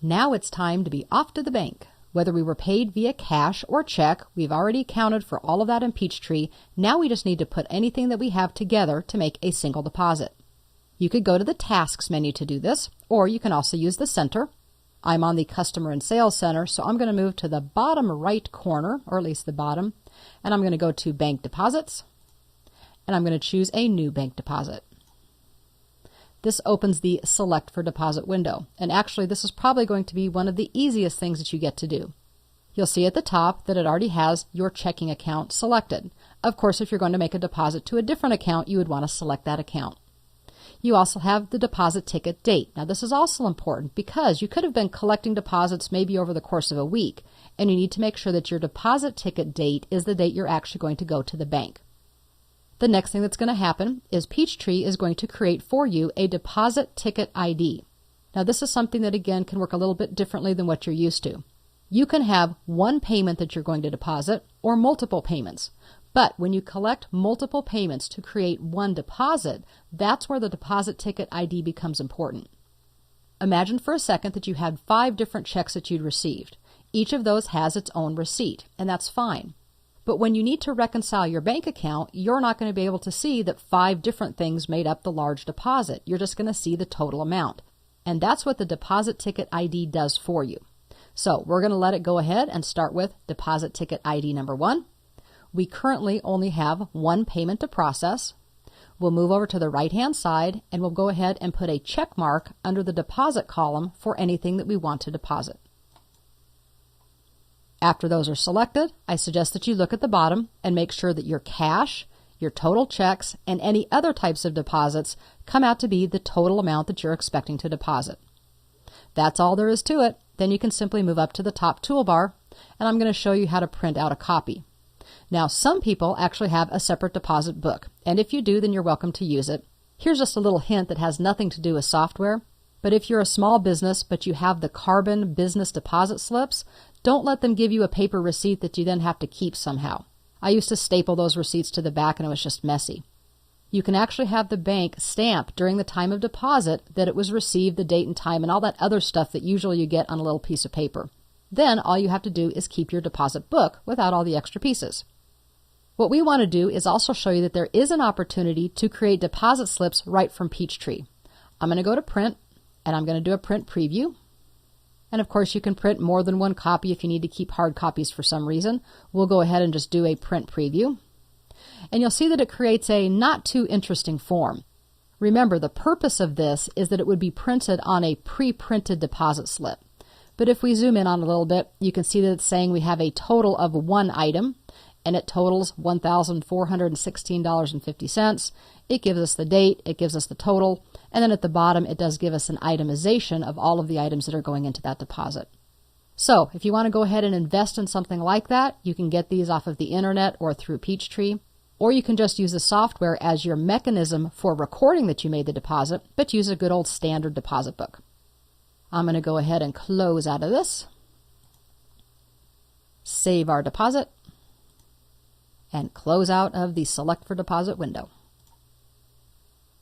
Now it's time to be off to the bank. Whether we were paid via cash or check, we've already accounted for all of that in Peachtree. Now we just need to put anything that we have together to make a single deposit. You could go to the Tasks menu to do this, or you can also use the center. I'm on the Customer and Sales Center, so I'm going to move to the bottom right corner, or at least the bottom, and I'm going to go to Bank Deposits, and I'm going to choose a new bank deposit. This opens the Select for Deposit window, and actually this is probably going to be one of the easiest things that you get to do. You'll see at the top that it already has your checking account selected. Of course, if you're going to make a deposit to a different account, you would want to select that account. You also have the deposit ticket date. Now this is also important because you could have been collecting deposits maybe over the course of a week, and you need to make sure that your deposit ticket date is the date you're actually going to go to the bank. The next thing that's going to happen is Peachtree is going to create for you a deposit ticket ID. Now this is something that again can work a little bit differently than what you're used to. You can have one payment that you're going to deposit or multiple payments. But when you collect multiple payments to create one deposit, that's where the deposit ticket ID becomes important. Imagine for a second that you had 5 different checks that you'd received. Each of those has its own receipt, and that's fine. But when you need to reconcile your bank account, you're not going to be able to see that 5 different things made up the large deposit. You're just going to see the total amount. And that's what the deposit ticket ID does for you. So we're going to let it go ahead and start with deposit ticket ID number 1. We currently only have one payment to process. We'll move over to the right-hand side and we'll go ahead and put a check mark under the deposit column for anything that we want to deposit. After those are selected, I suggest that you look at the bottom and make sure that your cash, your total checks, and any other types of deposits come out to be the total amount that you're expecting to deposit. That's all there is to it. Then you can simply move up to the top toolbar, and I'm going to show you how to print out a copy. Now, some people actually have a separate deposit book, and if you do, then you're welcome to use it. Here's just a little hint that has nothing to do with software, but if you're a small business but you have the Carbon business deposit slips, don't let them give you a paper receipt that you then have to keep somehow. I used to staple those receipts to the back and it was just messy. You can actually have the bank stamp during the time of deposit that it was received, the date and time, and all that other stuff that usually you get on a little piece of paper. Then all you have to do is keep your deposit book without all the extra pieces. What we want to do is also show you that there is an opportunity to create deposit slips right from Peachtree. I'm going to go to Print, and I'm going to do a print preview. And of course, you can print more than one copy if you need to keep hard copies for some reason. We'll go ahead and just do a print preview. And you'll see that it creates a not too interesting form. Remember, the purpose of this is that it would be printed on a pre-printed deposit slip. But if we zoom in on a little bit, you can see that it's saying we have a total of one item, and it totals $1,416.50. It gives us the date, it gives us the total, and then at the bottom it does give us an itemization of all of the items that are going into that deposit. So if you want to go ahead and invest in something like that, you can get these off of the internet or through Peachtree, or you can just use the software as your mechanism for recording that you made the deposit, but use a good old standard deposit book. I'm going to go ahead and close out of this, save our deposit, and close out of the Select for Deposit window.